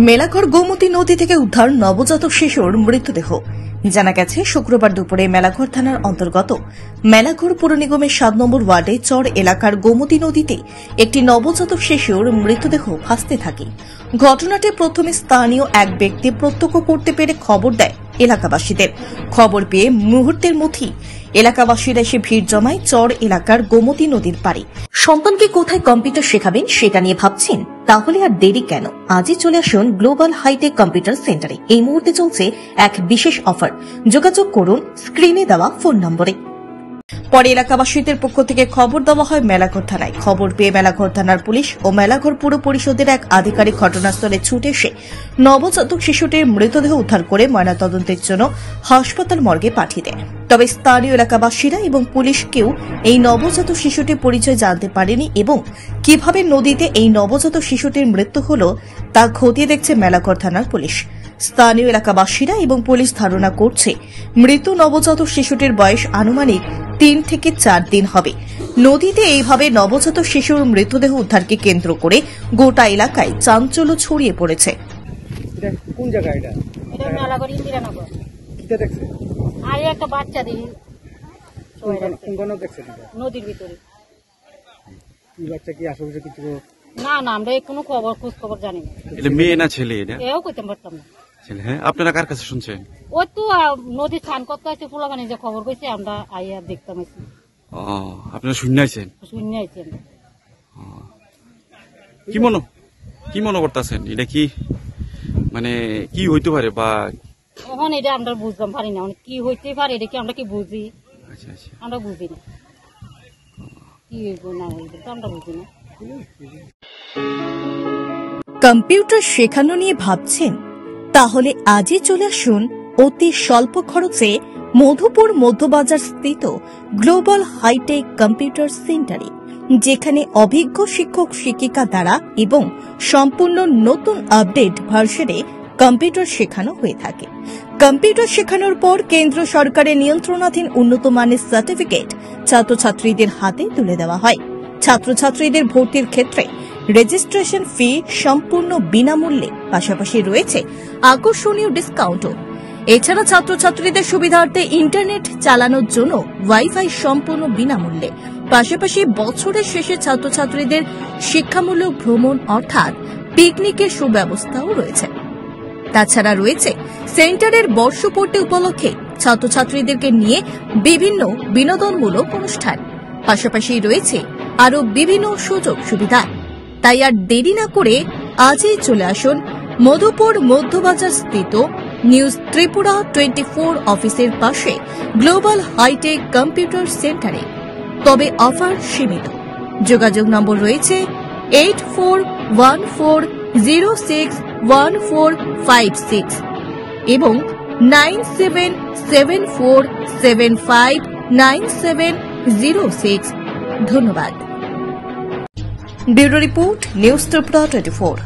মেলাঘর গোমতী নদী থেকে উদ্ধার নবজাতক শিশুর মৃতদেহ। জানা গেছে শুক্রবার দুপুরে মেলাঘর থানার অন্তর্গত মেলাঘর পৌর নিগমের 7 নম্বর ওয়ার্ডে চর এলাকার গোমতী নদীতে একটি নবজাতক শিশুর মৃতদেহ ভাসতে থাকে। ঘটনাটি প্রথমে স্থানীয় এক ব্যক্তি প্রত্যক্ষ করতে পেরে খবর দেয় এলাকাবাসীদের। খবর পেয়ে মুহূর্তের মধ্যেই এলাকাবাসীরা এসে ভিড় জমায় চর এলাকার গোমতী নদীর পাড়ে। সন্তানকে কোথায় কম্পিউটার শেখাবেন সেটা নিয়ে ভাবছেন? তাহলে আর দেরি কেন? আজই চলে আসুন গ্লোবাল হাইটেক কম্পিউটার সেন্টারে। এই মুহূর্তে চলছে এক বিশেষ অফার। যোগাযোগ করুন স্ক্রিনে দেওয়া ফোন নম্বরে। পরে এলাকাবাসীদের পক্ষ থেকে খবর দেওয়া হয় মেলাঘর থানায়। খবর পেয়ে মেলাঘর থানার পুলিশ ও মেলাঘর পুর পরিষদের এক আধিকারিক ঘটনাস্থলে ছুটে এসে নবজাতক শিশুটির মৃতদেহ উদ্ধার করে ময়নাতদন্তের জন্য হাসপাতাল মর্গে পাঠিয়ে দেয়। তবে স্থানীয় এলাকাবাসীরা এবং পুলিশ কেউ এই নবজাতক শিশুটির পরিচয় জানতে পারেনি এবং কিভাবে নদীতে এই নবজাতক শিশুটির মৃত্যু হল তা খতিয়ে দেখছে মেলাঘর থানার পুলিশ। স্থানীয় এলাকাবাসীরা এবং পুলিশ ধারণা করছে মৃত নবজাতক শিশুটির বয়স আনুমানিক 3 থেকে 4 দিন হবে। নদীতে এইভাবে নবজাতক শিশুর মৃতদেহ উদ্ধারকে কেন্দ্র করে গোটা এলাকায় চাঞ্চল্য ছড়িয়ে পড়েছে। কোন জায়গা এটা? এটা মেলাঘর ইন্দিরানগর। কিটা দেখছে? আর একটা বাচ্চা দেখি কোন দেখছে? নদীর ভিতরে। এই বাচ্চা কি আশেপাশে কিছু? না আমরা কোনো খোঁজ খবর জানি না। এটা মেয়ে না ছেলে? এটা এও কইতে পারতাম না। ছেলে। হ্যাঁ, আপনারা কার কাছে শুনছেন? ওই তো নদী স্নান করতে আসছে, ফুলাগানি যে খবর কইছে আমরা আইয়া দেখতাম। আপনারা শুনাইছেন? শুনে আইছি আমরা। কি মনে করতেছেন? এটা কি মানে কি হইতে পারে বা এখন এটা আমরা বুঝতাম পারি না কি হইতে পারে। এটা কি আমরা কি বুঝি? আচ্ছা আচ্ছা, আমরা বুঝি না কি হইব না হইব, আমরা বুঝি না। কম্পিউটার শেখানো নিয়ে ভাবছেন? তাহলে আজই চলে আসুন অতি স্বল্প খরচে মধুপুর মধ্যবাজার স্থিত গ্লোবাল হাইটেক কম্পিউটার সেন্টারে, যেখানে অভিজ্ঞ শিক্ষক শিক্ষিকা দ্বারা এবং সম্পূর্ণ নতুন আপডেট ভার্সনে কম্পিউটার শেখানো হয়ে থাকে। কম্পিউটার শেখানোর পর কেন্দ্র সরকারের নিয়ন্ত্রণাধীন উন্নত মানের সার্টিফিকেট ছাত্রছাত্রীদের হাতে তুলে দেওয়া হয়। ছাত্রছাত্রীদের ভর্তির ক্ষেত্রে রেজিস্ট্রেশন ফি সম্পূর্ণ বিনামূল্যে, পাশাপাশি রয়েছে আকর্ষণীয় ডিসকাউন্টও। এছাড়া ছাত্রছাত্রীদের সুবিধার্থে ইন্টারনেট চালানোর জন্য ওয়াইফাই সম্পূর্ণ বিনামূল্যে, পাশাপাশি বছরের শেষে ছাত্রছাত্রীদের শিক্ষামূলক ভ্রমণ অর্থাৎ পিকনিকের সুব্যবস্থাও রয়েছে। তাছাড়া রয়েছে সেন্টারের বর্ষপূর্তি উপলক্ষে ছাত্রছাত্রীদেরকে নিয়ে বিভিন্ন বিনোদনমূলক অনুষ্ঠান, পাশাপাশি রয়েছে আরও বিভিন্ন সুযোগ সুবিধা। তাই আর দেরি না করে আজই চলে আসুন মধুপুর মধ্যবাজার স্থিত নিউজ ত্রিপুরা 24 অফিসের পাশে গ্লোবাল হাইটেক কম্পিউটার সেন্টারে। তবে অফার সীমিত। যোগাযোগ নম্বর রয়েছে 8414061456 এবং 9774759706। Bureau report, news Tripura 24।